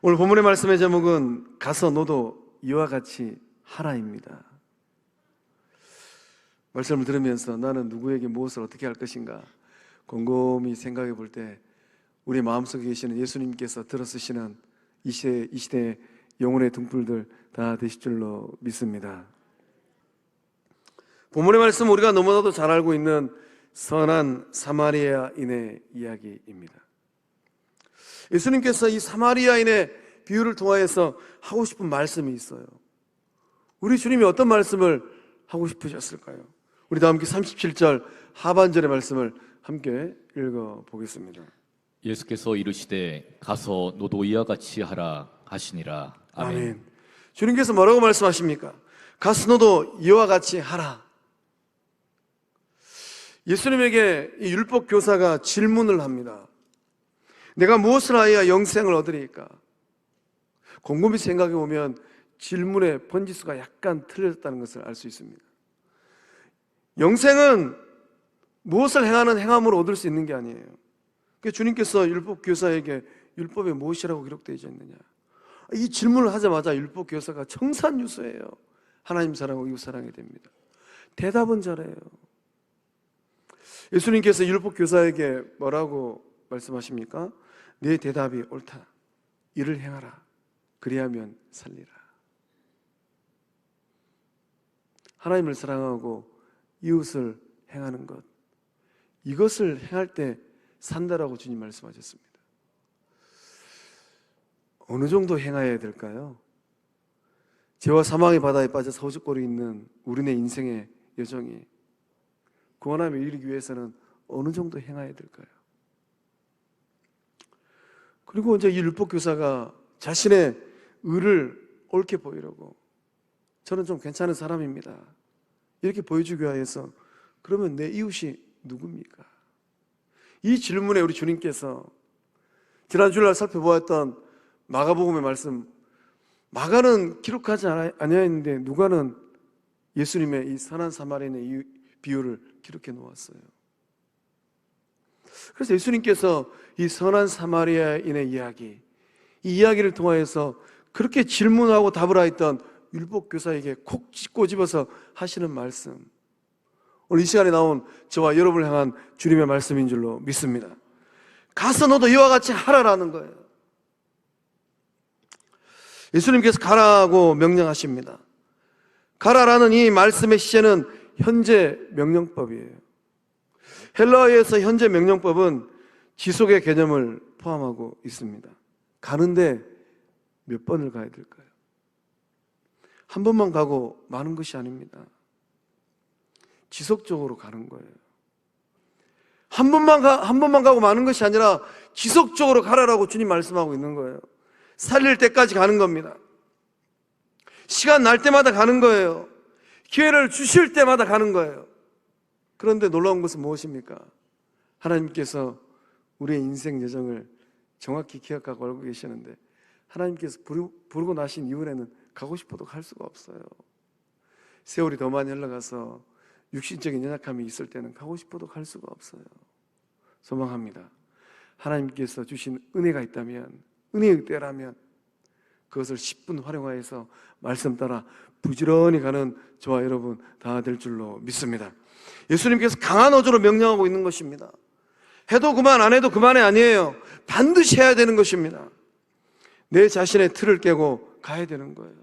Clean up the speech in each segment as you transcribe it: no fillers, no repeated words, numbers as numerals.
오늘 본문의 말씀의 제목은 가서 너도 이와 같이 하라입니다. 말씀을 들으면서 나는 누구에게 무엇을 어떻게 할 것인가 곰곰이 생각해 볼 때 우리 마음속에 계시는 예수님께서 들어쓰시는 이 시대의 영혼의 등불들 다 되실 줄로 믿습니다. 본문의 말씀 우리가 너무나도 잘 알고 있는 선한 사마리아인의 이야기입니다. 예수님께서 이 사마리아인의 비유를 통하여서 하고 싶은 말씀이 있어요. 우리 주님이 어떤 말씀을 하고 싶으셨을까요? 우리 다 함께 37절 하반절의 말씀을 함께 읽어보겠습니다. 예수께서 이르시되 가서 너도 이와 같이 하라 하시니라. 아멘. 아멘. 주님께서 뭐라고 말씀하십니까? 가서 너도 이와 같이 하라. 예수님에게 이 율법 교사가 질문을 합니다. 내가 무엇을 하여야 영생을 얻으리까? 곰곰이 생각해 보면 질문의 번지수가 약간 틀려졌다는 것을 알 수 있습니다. 영생은 무엇을 행하는 행함으로 얻을 수 있는 게 아니에요. 그러니까 주님께서 율법 교사에게 율법에 무엇이라고 기록되어 있느냐, 이 질문을 하자마자 율법 교사가 청산유수예요. 하나님 사랑하고 이웃 사랑해야 됩니다. 대답은 잘해요. 예수님께서 율법 교사에게 뭐라고 말씀하십니까? 네 대답이 옳다. 이를 행하라. 그리하면 살리라. 하나님을 사랑하고 이웃을 행하는 것, 이것을 행할 때 산다라고 주님 말씀하셨습니다. 어느 정도 행해야 될까요? 죄와 사망의 바다에 빠져 서우적거리고 있는 우리네 인생의 여정이 구원함에 이르기 위해서는 어느 정도 행해야 될까요? 그리고 이제 이 율법 교사가 자신의 의를 옳게 보이려고, 저는 좀 괜찮은 사람입니다, 이렇게 보여주기 위해서, 그러면 내 이웃이 누굽니까? 이 질문에 우리 주님께서 지난 주일날 살펴보았던 마가복음의 말씀, 마가는 기록하지 아니하였는데 누가는 예수님의 이 선한 사마리아인의 이 비유를 기록해 놓았어요. 그래서 예수님께서 이 선한 사마리아인의 이야기, 이 이야기를 통하여서 그렇게 질문하고 답을 하였던 율법 교사에게 콕 꼬집어서 하시는 말씀, 오늘 이 시간에 나온 저와 여러분을 향한 주님의 말씀인 줄로 믿습니다. 가서 너도 이와 같이 하라라는 거예요. 예수님께서 가라고 명령하십니다. 가라라는 이 말씀의 시제는 현재 명령법이에요. 헬라어에서 현재 명령법은 지속의 개념을 포함하고 있습니다. 가는데 몇 번을 가야 될까요? 한 번만 가고 마는 것이 아닙니다. 지속적으로 가는 거예요. 한 번만 가고 마는 것이 아니라 지속적으로 가라라고 주님 말씀하고 있는 거예요. 살릴 때까지 가는 겁니다. 시간 날 때마다 가는 거예요. 기회를 주실 때마다 가는 거예요. 그런데 놀라운 것은 무엇입니까? 하나님께서 우리의 인생 여정을 정확히 기억하고 알고 계시는데, 하나님께서 부르고 나신 이후에는 가고 싶어도 갈 수가 없어요. 세월이 더 많이 흘러가서 육신적인 연약함이 있을 때는 가고 싶어도 갈 수가 없어요. 소망합니다. 하나님께서 주신 은혜가 있다면, 은혜의 때라면 그것을 10분 활용하여서 말씀 따라 부지런히 가는 저와 여러분 다 될 줄로 믿습니다. 예수님께서 강한 어조로 명령하고 있는 것입니다. 해도 그만, 안 해도 그만이 아니에요. 반드시 해야 되는 것입니다. 내 자신의 틀을 깨고 가야 되는 거예요.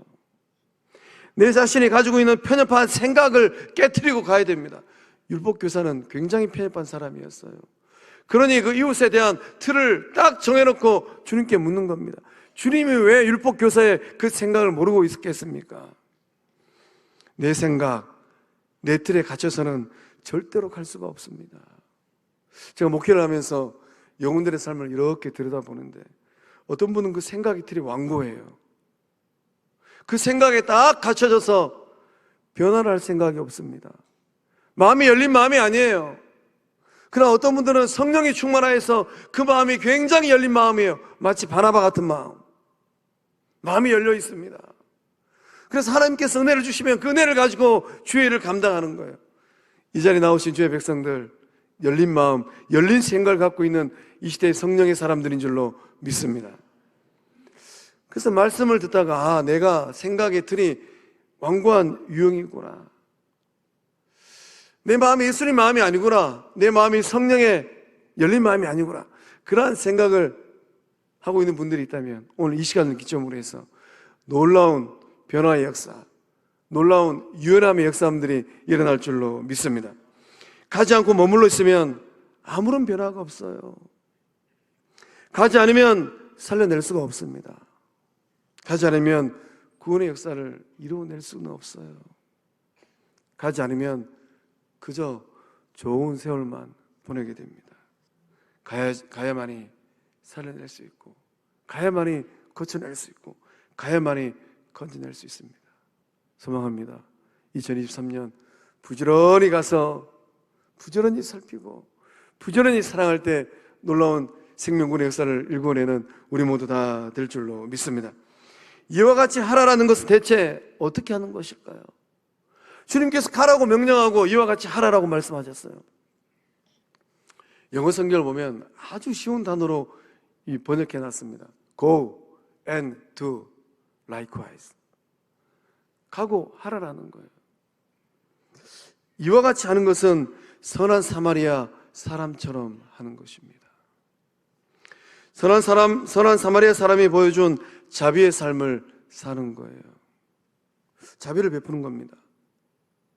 내 자신이 가지고 있는 편협한 생각을 깨트리고 가야 됩니다. 율법교사는 굉장히 편협한 사람이었어요. 그러니 그 이웃에 대한 틀을 딱 정해놓고 주님께 묻는 겁니다. 주님이 왜 율법교사의 그 생각을 모르고 있었겠습니까? 내 생각, 내 틀에 갇혀서는 절대로 갈 수가 없습니다. 제가 목회를 하면서 영혼들의 삶을 이렇게 들여다보는데, 어떤 분은 그 생각의 틀이 완고해요. 그 생각에 딱 갇혀져서 변화를 할 생각이 없습니다. 마음이 열린 마음이 아니에요. 그러나 어떤 분들은 성령이 충만하여서 그 마음이 굉장히 열린 마음이에요. 마치 바나바 같은 마음이 열려 있습니다. 그래서 하나님께서 은혜를 주시면 그 은혜를 가지고 주의 일을 감당하는 거예요. 이 자리에 나오신 주의 백성들, 열린 마음, 열린 생각을 갖고 있는 이 시대의 성령의 사람들인 줄로 믿습니다. 그래서 말씀을 듣다가 내가 생각의 틀이 완고한 유형이구나. 내 마음이 예수님 마음이 아니구나. 내 마음이 성령의 열린 마음이 아니구나. 그러한 생각을 하고 있는 분들이 있다면 오늘 이 시간을 기점으로 해서 놀라운 변화의 역사, 놀라운 유연함의 역사들이 일어날 줄로 믿습니다. 가지 않고 머물러 있으면 아무런 변화가 없어요. 가지 않으면 살려낼 수가 없습니다. 가지 않으면 구원의 역사를 이루어낼 수는 없어요. 가지 않으면 그저 좋은 세월만 보내게 됩니다. 가야만이 살려낼 수 있고, 가야만이 고쳐낼 수 있고, 가야만이 건져낼 수 있습니다. 소망합니다. 2023년 부지런히 가서 부지런히 살피고 부지런히 사랑할 때 놀라운 생명군의 역사를 일궈내는 우리 모두 다 될 줄로 믿습니다. 이와 같이 하라라는 것은 대체 어떻게 하는 것일까요? 주님께서 가라고 명령하고 이와 같이 하라라고 말씀하셨어요. 영어 성경을 보면 아주 쉬운 단어로 번역해 놨습니다. Go and do likewise. 가고 하라라는 거예요. 이와 같이 하는 것은 선한 사마리아 사람처럼 하는 것입니다. 선한 사마리아 사람이 보여준 자비의 삶을 사는 거예요. 자비를 베푸는 겁니다.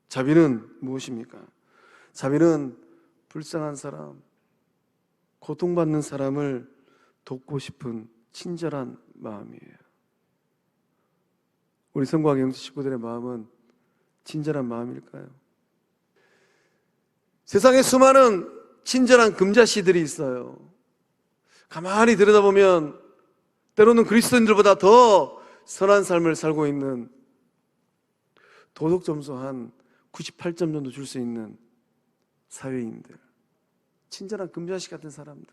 자비는 무엇입니까? 자비는 불쌍한 사람, 고통받는 사람을 돕고 싶은 친절한 마음이에요. 우리 성곽 영지 식구들의 마음은 친절한 마음일까요? 세상에 수많은 친절한 금자씨들이 있어요. 가만히 들여다보면 때로는 그리스도인들보다 더 선한 삶을 살고 있는, 도덕 점수 한 98점 정도 줄 수 있는 사회인들, 친절한 금자씨 같은 사람들,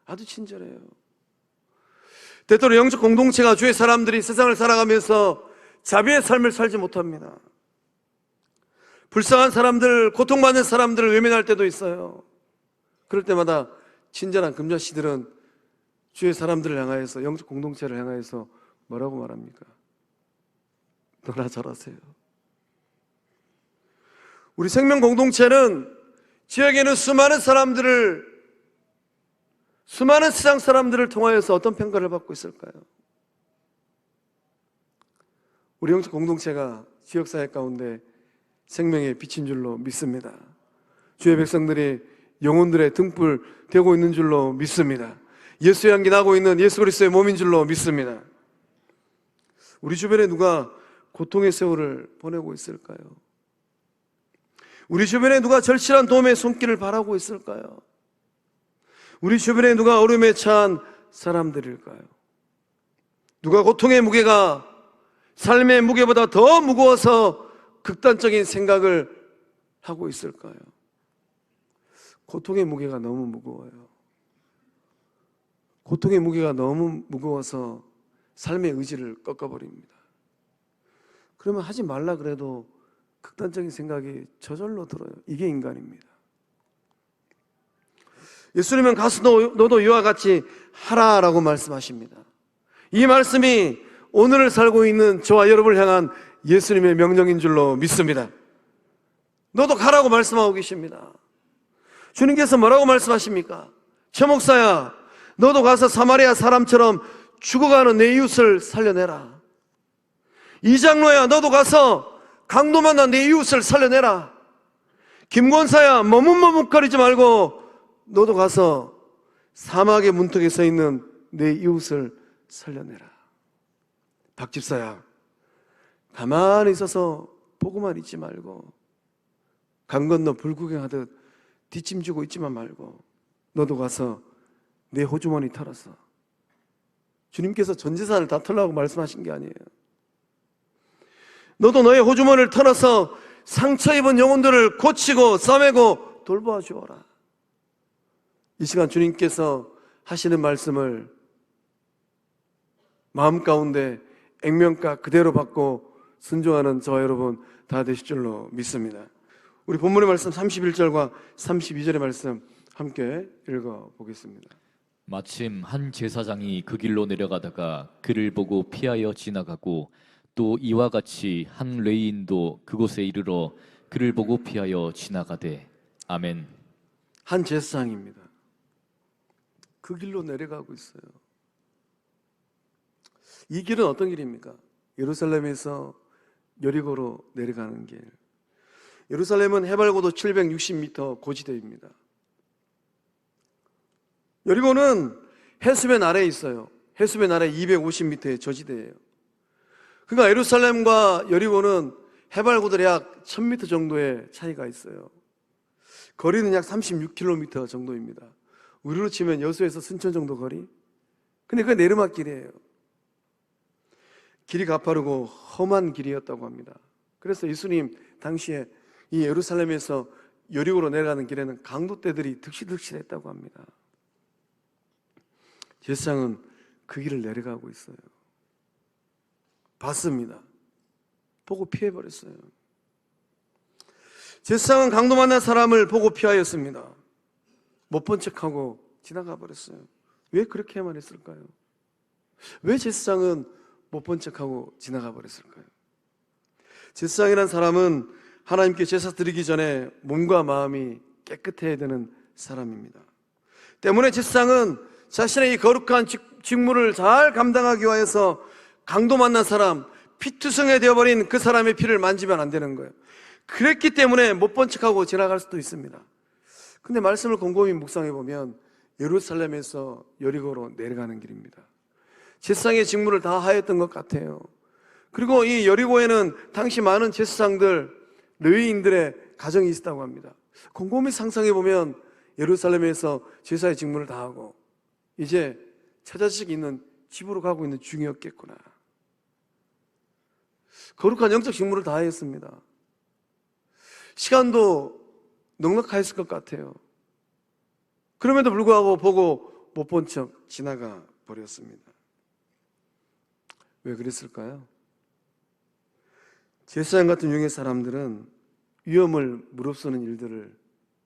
아주 친절해요. 때때로 영적 공동체가 주의 사람들이 세상을 살아가면서 자비의 삶을 살지 못합니다. 불쌍한 사람들, 고통받는 사람들을 외면할 때도 있어요. 그럴 때마다 친절한 금자씨들은 주의 사람들을 향하여서, 영적 공동체를 향하여서 뭐라고 말합니까? 너나 잘하세요. 우리 생명 공동체는 지역에는 수많은 세상 사람들을 통하여서 어떤 평가를 받고 있을까요? 우리 영적 공동체가 지역사회 가운데 생명의 빛인 줄로 믿습니다. 주의 백성들이 영혼들의 등불 되고 있는 줄로 믿습니다. 예수의 향기 나고 있는 예수 그리스도의 몸인 줄로 믿습니다. 우리 주변에 누가 고통의 세월을 보내고 있을까요? 우리 주변에 누가 절실한 도움의 손길을 바라고 있을까요? 우리 주변에 누가 어려움에 처한 사람들일까요? 누가 고통의 무게가 삶의 무게보다 더 무거워서 극단적인 생각을 하고 있을까요? 고통의 무게가 너무 무거워요. 고통의 무게가 너무 무거워서 삶의 의지를 꺾어버립니다. 그러면 하지 말라 그래도 극단적인 생각이 저절로 들어요. 이게 인간입니다. 예수님은 가서 너도 이와 같이 하라라고 말씀하십니다. 이 말씀이 오늘을 살고 있는 저와 여러분을 향한 예수님의 명령인 줄로 믿습니다. 너도 가라고 말씀하고 계십니다. 주님께서 뭐라고 말씀하십니까? 최 목사야, 너도 가서 사마리아 사람처럼 죽어가는 내 이웃을 살려내라. 이 장로야, 너도 가서 강도 만난 내 이웃을 살려내라. 김권사야, 머뭇머뭇거리지 말고 너도 가서 사막의 문턱에 서 있는 내 이웃을 살려내라. 박집사야, 가만히 있어서 보고만 있지 말고 강 건너 불 구경하듯 뒷짐지고 있지만 말고 너도 가서 내 호주머니 털어서, 주님께서 전 재산을 다 털라고 말씀하신 게 아니에요. 너도 너의 호주머니를 털어서 상처 입은 영혼들을 고치고 싸매고 돌보아 주어라. 이 시간 주님께서 하시는 말씀을 마음 가운데 액면가 그대로 받고 순종하는 저와 여러분 다 되실 줄로 믿습니다. 우리 본문의 말씀 31절과 32절의 말씀 함께 읽어보겠습니다. 마침 한 제사장이 그 길로 내려가다가 그를 보고 피하여 지나가고 또 이와 같이 한 레위인도 그곳에 이르러 그를 보고 피하여 지나가되 아멘. 한 제사장입니다. 그 길로 내려가고 있어요. 이 길은 어떤 길입니까? 예루살렘에서 여리고로 내려가는 길. 예루살렘은 해발고도 760m 고지대입니다. 여리고는 해수면 아래에 있어요. 해수면 아래 250m의 저지대예요. 그러니까 예루살렘과 여리고는 해발고도 약 1000m 정도의 차이가 있어요. 거리는 약 36km 정도입니다. 우리로 치면 여수에서 순천 정도 거리? 근데 그게 내리막길이에요. 길이 가파르고 험한 길이었다고 합니다. 그래서 예수님 당시에 이 예루살렘에서 여리고로 내려가는 길에는 강도떼들이 득실득실했다고 합니다. 제사장은 그 길을 내려가고 있어요. 봤습니다. 보고 피해버렸어요. 제사장은 강도 만난 사람을 보고 피하였습니다. 못 본 척하고 지나가 버렸어요. 왜 그렇게만 했을까요? 왜 제사장은 못 본 척하고 지나가 버렸을까요? 제사장이라는 사람은 하나님께 제사 드리기 전에 몸과 마음이 깨끗해야 되는 사람입니다. 때문에 제사장은 자신의 이 거룩한 직무를 잘 감당하기 위해서 강도 만난 사람, 피투성이 되어버린 그 사람의 피를 만지면 안 되는 거예요. 그랬기 때문에 못 본 척하고 지나갈 수도 있습니다. 근데 말씀을 곰곰이 묵상해 보면 예루살렘에서 여리고로 내려가는 길입니다. 제사장의 직무를 다 하였던 것 같아요. 그리고 이 여리고에는 당시 많은 제사장들, 레위인들의 가정이 있었다고 합니다. 곰곰이 상상해 보면 예루살렘에서 제사의 직무를 다 하고 이제 처자식이 있는 집으로 가고 있는 중이었겠구나. 거룩한 영적 직무를 다 했습니다. 시간도 넉넉했을 것 같아요. 그럼에도 불구하고 보고 못 본 척 지나가 버렸습니다. 왜 그랬을까요? 제사장 같은 유형의 사람들은 위험을 무릅쓰는 일들을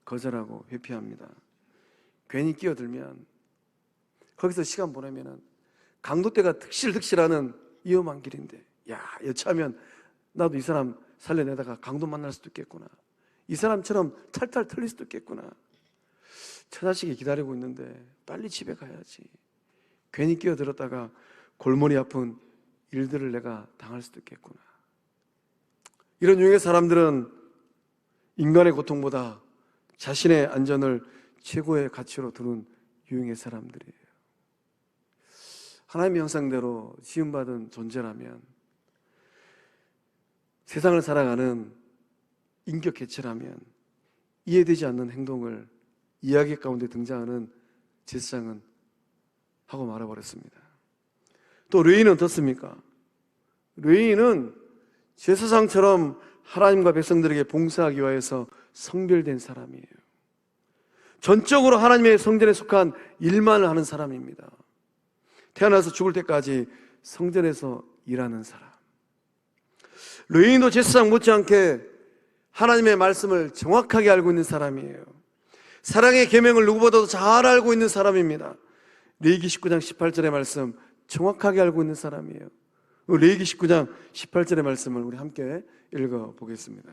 거절하고 회피합니다. 괜히 끼어들면 거기서 시간 보내면 강도떼가 득실득실하는 위험한 길인데 야, 여차하면 나도 이 사람 살려내다가 강도 만날 수도 있겠구나. 이 사람처럼 탈탈 털릴 수도 있겠구나. 처자식이 기다리고 있는데 빨리 집에 가야지. 괜히 끼어들었다가 골머리 아픈 일들을 내가 당할 수도 있겠구나. 이런 유형의 사람들은 인간의 고통보다 자신의 안전을 최고의 가치로 두는 유형의 사람들이에요. 하나님의 형상대로 지음받은 존재라면 세상을 살아가는 인격 개체라면 이해되지 않는 행동을 이야기 가운데 등장하는 제사장은 하고 말아버렸습니다. 또 레위인은 어떻습니까? 레위인은 제사장처럼 하나님과 백성들에게 봉사하기 위해서 성별된 사람이에요. 전적으로 하나님의 성전에 속한 일만을 하는 사람입니다. 태어나서 죽을 때까지 성전에서 일하는 사람. 레위인도 제사장 못지않게 하나님의 말씀을 정확하게 알고 있는 사람이에요. 사랑의 계명을 누구보다도 잘 알고 있는 사람입니다. 레위기 19장 18절의 말씀 정확하게 알고 있는 사람이에요. 레위기 19장 18절의 말씀을 우리 함께 읽어보겠습니다.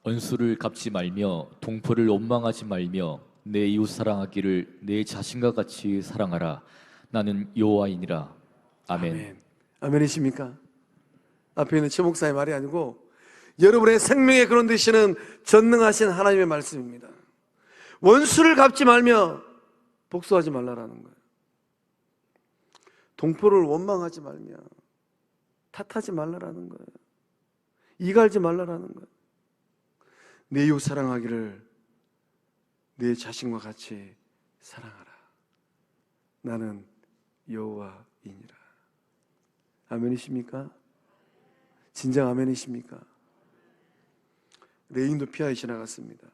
언수를 갚지 말며 동포를 원망하지 말며 내 이웃 사랑하기를 내 자신과 같이 사랑하라. 나는 여호와이니라. 아멘. 아멘. 아멘이십니까? 앞에 있는 최 목사의 말이 아니고 여러분의 생명의 그런 되시는 전능하신 하나님의 말씀입니다. 원수를 갚지 말며 복수하지 말라라는 거예요. 동포를 원망하지 말며 탓하지 말라라는 거예요. 이갈지 말라라는 거예요. 내 이웃 사랑하기를 내 자신과 같이 사랑하라. 나는 여호와이니라. 아멘이십니까? 진정 아멘이십니까? 레위인도 피하여 지나갔습니다.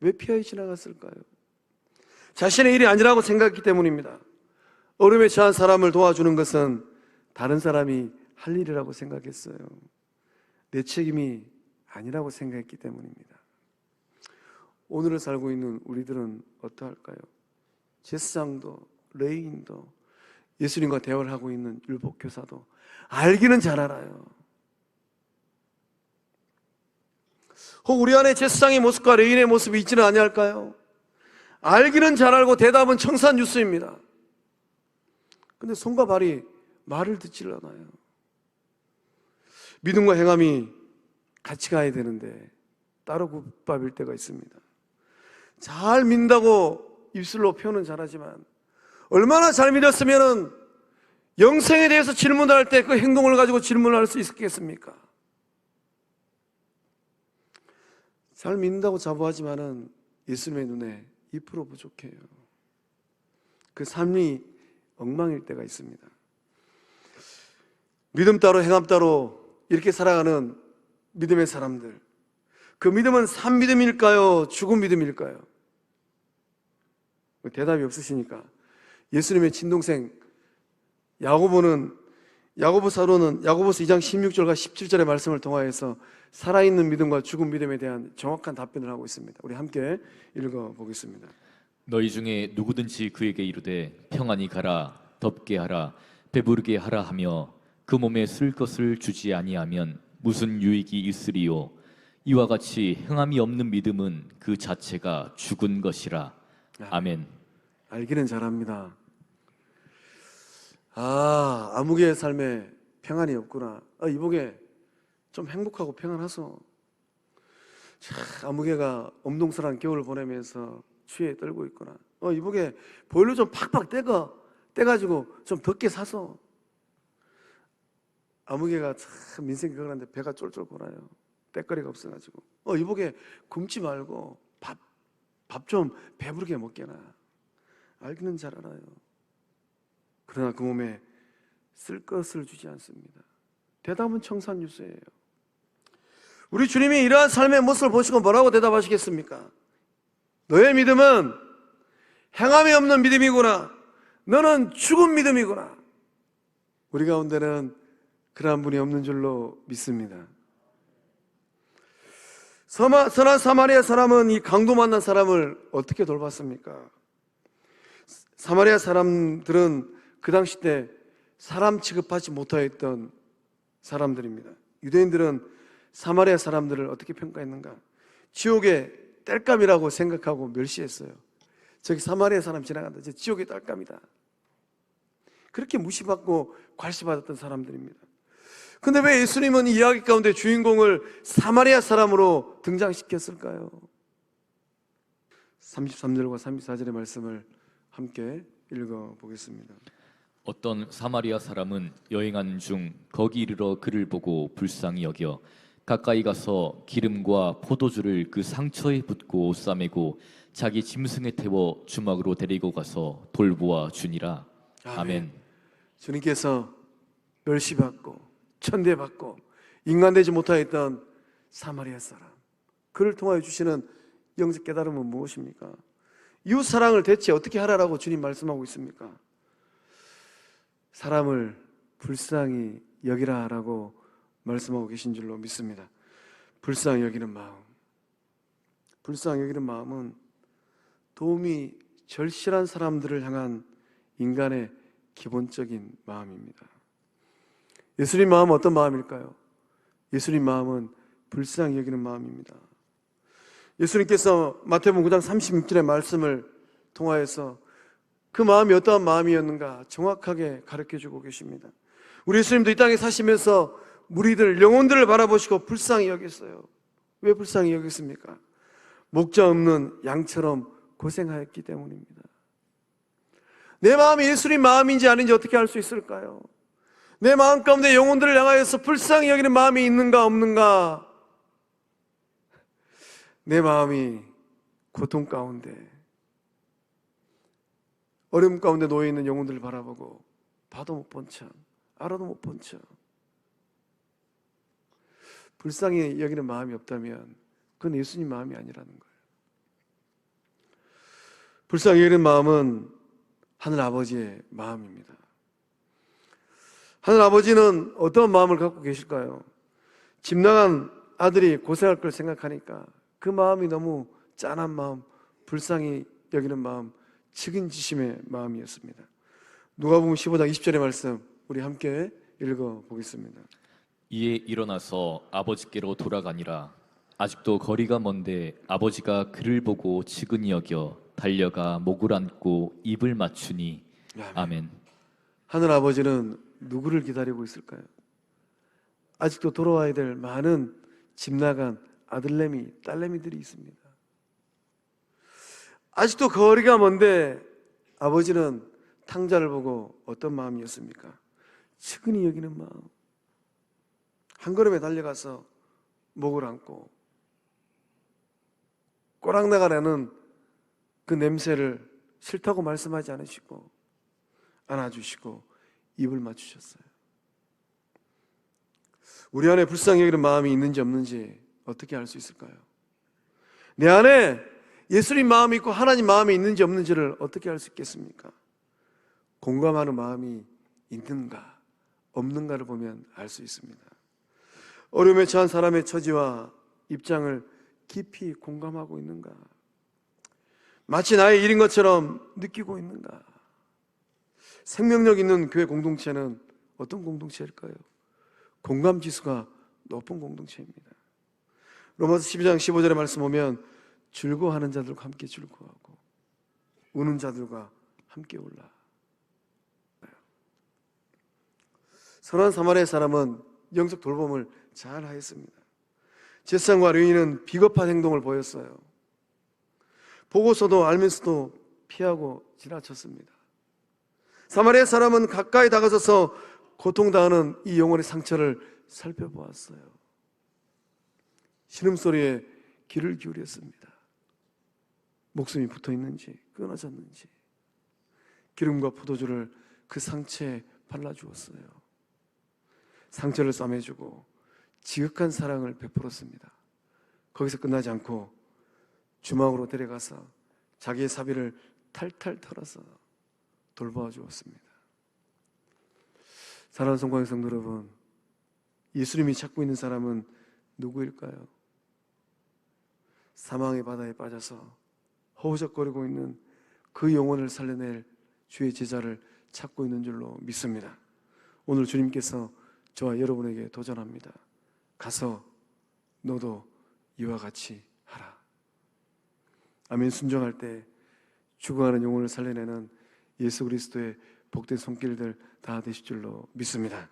왜 피하여 지나갔을까요? 자신의 일이 아니라고 생각했기 때문입니다. 어려움에 처한 사람을 도와주는 것은 다른 사람이 할 일이라고 생각했어요. 내 책임이 아니라고 생각했기 때문입니다. 오늘을 살고 있는 우리들은 어떠할까요? 제사장도 레인도, 예수님과 대화를 하고 있는 율법 교사도 알기는 잘 알아요. 혹 우리 안에 제사장의 모습과 레인의 모습이 있지는 아니할까요? 알기는 잘 알고 대답은 청산유수입니다. 근데 손과 발이 말을 듣질 않아요. 믿음과 행함이 같이 가야 되는데 따로 국밥일 때가 있습니다. 잘 믿는다고 입술로 표현은 잘하지만 얼마나 잘 믿었으면 영생에 대해서 질문할 때 그 행동을 가지고 질문을 할 수 있겠습니까? 잘 믿는다고 자부하지만은 예수님의 눈에 2% 부족해요. 그 삶이 엉망일 때가 있습니다. 믿음 따로 행함 따로 이렇게 살아가는 믿음의 사람들, 그 믿음은 산 믿음일까요? 죽은 믿음일까요? 대답이 없으시니까 예수님의 친동생 야고보사로는 야고보서 2장 16절과 17절의 말씀을 통하여서 살아있는 믿음과 죽은 믿음에 대한 정확한 답변을 하고 있습니다. 우리 함께 읽어보겠습니다. 너희 중에 누구든지 그에게 이르되 평안히 가라, 덥게 하라, 배부르게 하라 하며 그 몸에 쓸 것을 주지 아니하면 무슨 유익이 있으리요? 이와 같이 행함이 없는 믿음은 그 자체가 죽은 것이라. 아멘. 알기는 잘합니다. 아무개의 삶에 평안이 없구나. 이복에 좀 행복하고 평안하소. 아무개가 엄동설한 겨울을 보내면서 추위에 떨고 있구나. 이복에 보일러 좀 팍팍 떼가지고 좀 덥게 사소. 아무개가 참 민생이 그러는데 배가 쫄쫄 골아요. 때거리가 없어가지고. 이복에 굶지 말고 밥 좀 배부르게 먹게나. 알기는 잘 알아요. 그러나 그 몸에 쓸 것을 주지 않습니다. 대답은 청산유수예요. 우리 주님이 이러한 삶의 모습을 보시고 뭐라고 대답하시겠습니까? 너의 믿음은 행함이 없는 믿음이구나. 너는 죽은 믿음이구나. 우리 가운데는 그러한 분이 없는 줄로 믿습니다. 선한 사마리아 사람은 이 강도 만난 사람을 어떻게 돌봤습니까? 사마리아 사람들은 그 당시 때 사람 취급하지 못하였던 사람들입니다. 유대인들은 사마리아 사람들을 어떻게 평가했는가? 지옥의 땔감이라고 생각하고 멸시했어요. 저기 사마리아 사람 지나간다. 저 지옥의 땔감이다. 그렇게 무시받고 괄시받았던 사람들입니다. 근데 왜 예수님은 이 이야기 가운데 주인공을 사마리아 사람으로 등장시켰을까요? 33절과 34절의 말씀을 함께 읽어보겠습니다. 어떤 사마리아 사람은 여행하는 중 거기 이르러 그를 보고 불쌍히 여겨 가까이 가서 기름과 포도주를 그 상처에 붓고 싸매고 자기 짐승에 태워 주막으로 데리고 가서 돌보아 주니라. 아멘. 주님께서 멸시받고 천대받고 인간되지 못하였던 사마리아 사람, 그를 통하여 주시는 영적 깨달음은 무엇입니까? 이웃 사랑을 대체 어떻게 하라라고 주님 말씀하고 있습니까? 사람을 불쌍히 여기라라고 말씀하고 계신 줄로 믿습니다. 불쌍히 여기는 마음, 불쌍히 여기는 마음은 도움이 절실한 사람들을 향한 인간의 기본적인 마음입니다. 예수님 마음은 어떤 마음일까요? 예수님 마음은 불쌍히 여기는 마음입니다. 예수님께서 마태복음 9장 36절의 말씀을 통하여서 그 마음이 어떠한 마음이었는가 정확하게 가르쳐주고 계십니다. 우리 예수님도 이 땅에 사시면서 무리들, 영혼들을 바라보시고 불쌍히 여겼어요. 왜 불쌍히 여겼습니까? 목자 없는 양처럼 고생하였기 때문입니다. 내 마음이 예수님 마음인지 아닌지 어떻게 알 수 있을까요? 내 마음 가운데 영혼들을 향하여서 불쌍히 여기는 마음이 있는가 없는가? 내 마음이 고통 가운데, 어려움 가운데 놓여있는 영혼들을 바라보고 봐도 못 본 척, 알아도 못 본 척, 불쌍히 여기는 마음이 없다면 그건 예수님 마음이 아니라는 거예요. 불쌍히 여기는 마음은 하늘 아버지의 마음입니다. 하늘 아버지는 어떤 마음을 갖고 계실까요? 집 나간 아들이 고생할 걸 생각하니까 그 마음이 너무 짠한 마음, 불쌍히 여기는 마음, 책임지심의 마음이었습니다. 누가복음 15장 20절의 말씀 우리 함께 읽어보겠습니다. 이에 일어나서 아버지께로 돌아가니라. 아직도 거리가 먼데 아버지가 그를 보고 측은히 여겨 달려가 목을 안고 입을 맞추니. 아멘. 하늘 아버지는 누구를 기다리고 있을까요? 아직도 돌아와야 될 많은 집 나간 아들내미, 딸내미들이 있습니다. 아직도 거리가 먼데 아버지는 탕자를 보고 어떤 마음이었습니까? 측은히 여기는 마음. 한 걸음에 달려가서 목을 안고 꼬랑내가 나는 그 냄새를 싫다고 말씀하지 않으시고 안아주시고 입을 맞추셨어요. 우리 안에 불쌍히 여기는 마음이 있는지 없는지 어떻게 알 수 있을까요? 내 안에 예수님 마음이 있고 하나님 마음이 있는지 없는지를 어떻게 알 수 있겠습니까? 공감하는 마음이 있는가 없는가를 보면 알 수 있습니다. 어려움에 처한 사람의 처지와 입장을 깊이 공감하고 있는가? 마치 나의 일인 것처럼 느끼고 있는가? 생명력 있는 교회 공동체는 어떤 공동체일까요? 공감 지수가 높은 공동체입니다. 로마서 12장 15절의 말씀 보면 즐거워하는 자들과 함께 즐거워하고 우는 자들과 함께 울라. 선한 사마리아 사람은 영적 돌봄을 잘 하였습니다. 제사장과 레위인은 비겁한 행동을 보였어요. 보고서도 알면서도 피하고 지나쳤습니다. 사마리아 사람은 가까이 다가서서 고통당하는 이 영혼의 상처를 살펴보았어요. 신음소리에 귀를 기울였습니다. 목숨이 붙어있는지 끊어졌는지 기름과 포도주를 그 상처에 발라주었어요. 상처를 싸매주고 지극한 사랑을 베풀었습니다. 거기서 끝나지 않고 주막으로 데려가서 자기의 사비를 탈탈 털어서 돌보아 주었습니다. 사랑하는 성광의 성도 여러분, 예수님이 찾고 있는 사람은 누구일까요? 사망의 바다에 빠져서 허우적거리고 있는 그 영혼을 살려낼 주의 제자를 찾고 있는 줄로 믿습니다. 오늘 주님께서 저와 여러분에게 도전합니다. 가서 너도 이와 같이 하라. 아멘. 순종할 때 죽어가는 영혼을 살려내는 예수 그리스도의 복된 손길들 다 되실 줄로 믿습니다.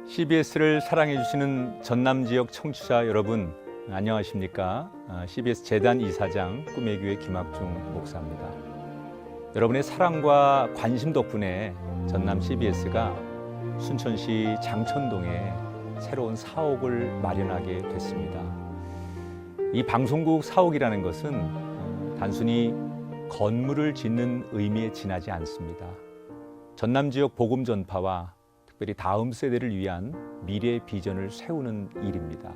CBS를 사랑해 주시는 전남 지역 청취자 여러분, 안녕하십니까? CBS 재단 이사장 꿈의 교회 김학중 목사입니다. 여러분의 사랑과 관심 덕분에 전남 CBS가 순천시 장천동에 새로운 사옥을 마련하게 됐습니다. 이 방송국 사옥이라는 것은 단순히 건물을 짓는 의미에 지나지 않습니다. 전남 지역 복음 전파와 특별히 다음 세대를 위한 미래 비전을 세우는 일입니다.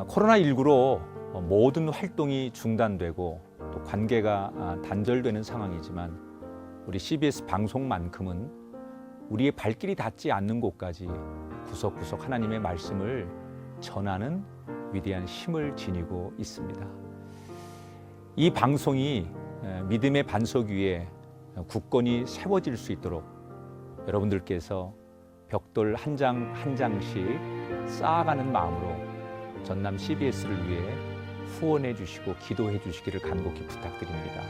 코로나19로 모든 활동이 중단되고 또 관계가 단절되는 상황이지만 우리 CBS 방송만큼은 우리의 발길이 닿지 않는 곳까지 구석구석 하나님의 말씀을 전하는 위대한 힘을 지니고 있습니다. 이 방송이 믿음의 반석 위에 굳건히 세워질 수 있도록 여러분들께서 벽돌 한 장 한 장씩 쌓아가는 마음으로 전남 CBS를 위해 후원해 주시고 기도해 주시기를 간곡히 부탁드립니다.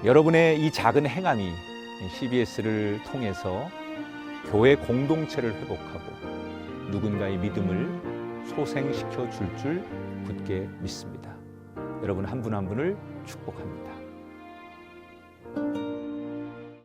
여러분의 이 작은 행함이 CBS를 통해서 교회 공동체를 회복하고 누군가의 믿음을 소생시켜 줄 굳게 믿습니다. 여러분 한 분 한 분을 축복합니다.